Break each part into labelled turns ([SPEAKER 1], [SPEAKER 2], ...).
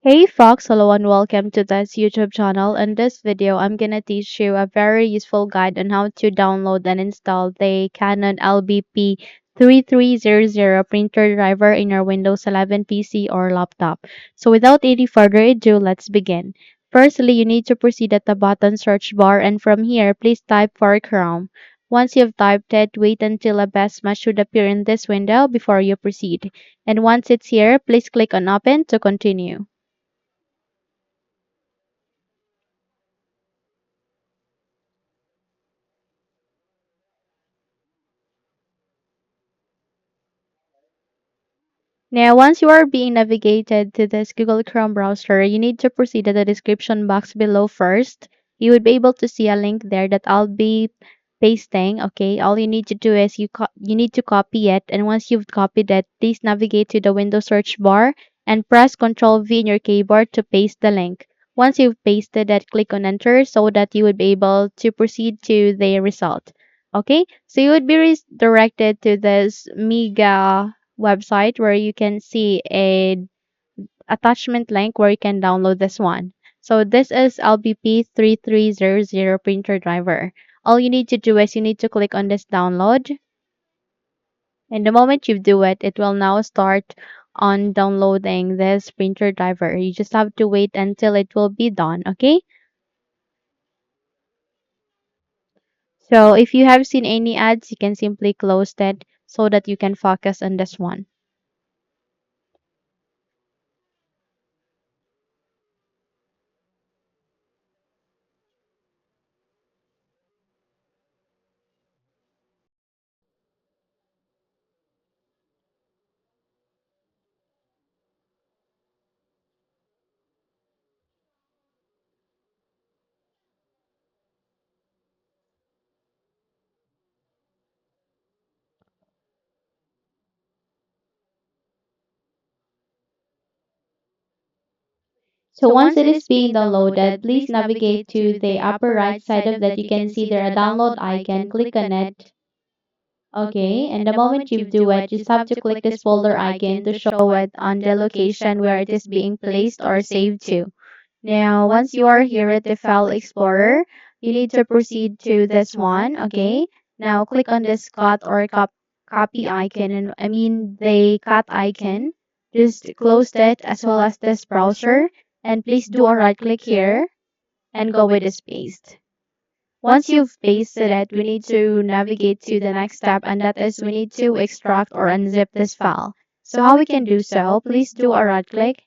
[SPEAKER 1] Hey Fox, hello and welcome to this YouTube channel. In this video, I'm gonna teach you a very useful guide on how to download and install the Canon LBP 3300 printer driver in your Windows 11 PC or laptop. So without any further ado, let's begin. Firstly, you need to proceed at the button search bar and from here, please type for Chrome. Once you've typed it, wait until a best match should appear in this window before you proceed. And once it's here, please click on Open to continue. Now, once you are being navigated to this Google Chrome browser, you need to proceed to the description box below first. You would be able to see a link there that I'll be pasting. Okay, all you need to do is you need to copy it, and once you've copied it, please navigate to the Windows search bar and press Ctrl V in your keyboard to paste the link. Once you've pasted it, click on Enter so that you would be able to proceed to the result. Okay, so you would be redirected to this Mega website where you can see a attachment link where you can download this one. So this is LBP 3300 printer driver. All you need to do is you need to click on this download. And the moment you do it, it will now start on downloading this printer driver. You just have to wait until it will be done, okay? So if you have seen any ads, you can simply close that so that you can focus on this one. So once it is being downloaded, please navigate to the upper right side of that. You can see there a download icon. Click on it. Okay, and the moment you do it, you just have to click this folder icon to show it on the location where it is being placed or saved to. Now, once you are here at the File Explorer, you need to proceed to this one. Okay, now click on this cut or copy icon, and I mean the cut icon. Just close it as well as this browser, and please do a right click here and go with this paste. Once you've pasted it, we need to navigate to the next step, and that is we need to extract or unzip this file. So how we can do so, please do a right click.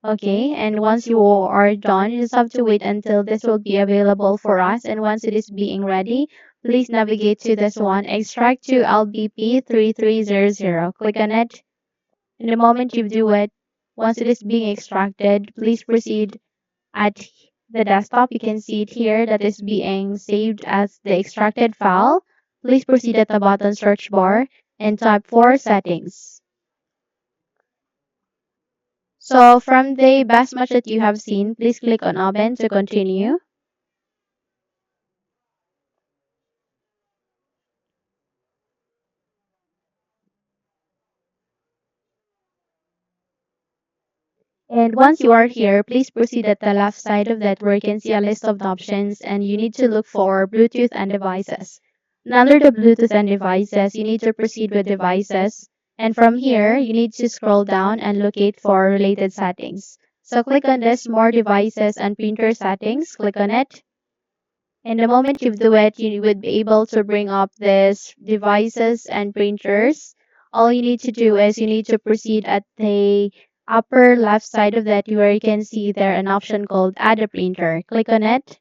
[SPEAKER 1] Okay, and once you are done, you just have to wait until this will be available for us. And once it is being ready, please navigate to this one, extract to LBP 3300. Click on it. And the moment you do it, once it is being extracted, please proceed at the desktop. You can see it here that is being saved as the extracted file. Please proceed at the bottom search bar and type for settings. So from the best match that you have seen, please click on open to continue. And once you are here, please proceed at the left side of that where you can see a list of options and you need to look for Bluetooth and devices. And under the Bluetooth and devices, you need to proceed with devices. And from here, you need to scroll down and locate for related settings. So click on this more devices and printer settings. Click on it. And the moment you do it, you would be able to bring up this devices and printers. All you need to do is you need to proceed at the upper left side of that where you can see there an option called add a printer. Click on it.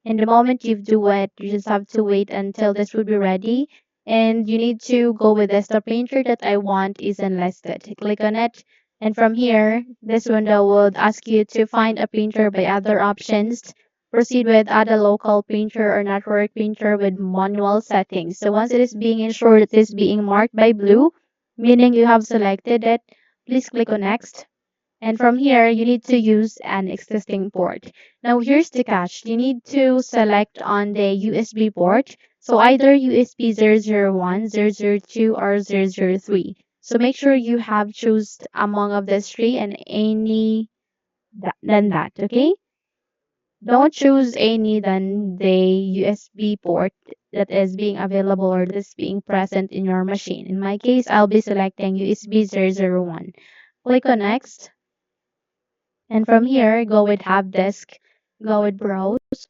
[SPEAKER 1] And the moment you do it, you just have to wait until this will be ready. And you need to go with this. The printer that I want is enlisted. Click on it. And from here, this window would ask you to find a printer by other options. Proceed with add a local printer or network printer with manual settings. So once it is being ensured it is being marked by blue, meaning you have selected it, please click on next. And from here, you need to use an existing port. Now, here's the catch. You need to select on the USB port. So either USB 001, 002, or 003. So make sure you have choose among of these three and any than that, okay? Don't choose any than the USB port that is being available or that's being present in your machine. In my case, I'll be selecting USB 001. Click on next, and from here, go with Have Disk, go with Browse,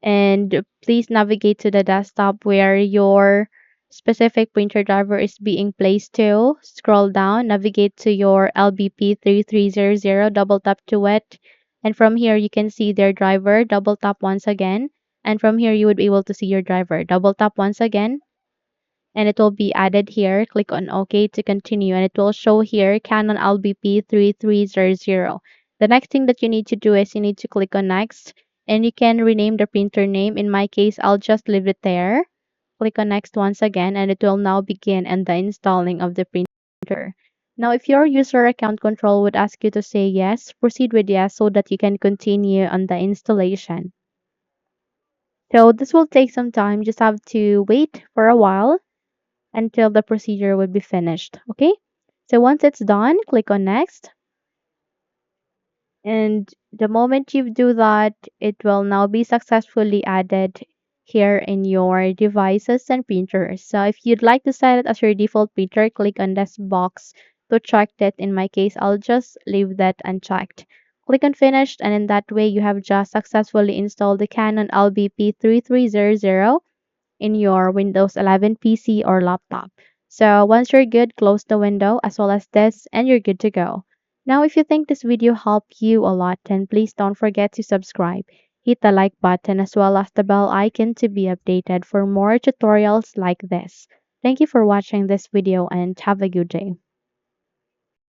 [SPEAKER 1] and please navigate to the desktop where your specific printer driver is being placed to. Scroll down, navigate to your LBP 3300, double tap to it, and from here you can see their driver, double tap once again, and from here you would be able to see your driver. Double tap once again, and it will be added here. Click on OK to continue, and it will show here Canon LBP 3300. The next thing that you need to do is you need to click on next, and you can rename the printer name. In my case, I'll just leave it there. Click on next once again, and it will now begin and the installing of the printer. Now, if your user account control would ask you to say yes, proceed with yes so that you can continue on the installation. So this will take some time. Just have to wait for a while until the procedure would be finished. Okay? So once it's done, click on next. And the moment you do that, it will now be successfully added here in your devices and printers. So if you'd like to set it as your default printer, click on this box to check that. In my case, I'll just leave that unchecked. Click on finished, and in that way you have just successfully installed the Canon LBP 3300 in your Windows 11 PC or laptop. So once you're good, close the window as well as this, and you're good to go. Now, if you think this video helped you a lot, then please don't forget to subscribe. Hit the like button as well as the bell icon to be updated for more tutorials like this. Thank you for watching this video and have a good day.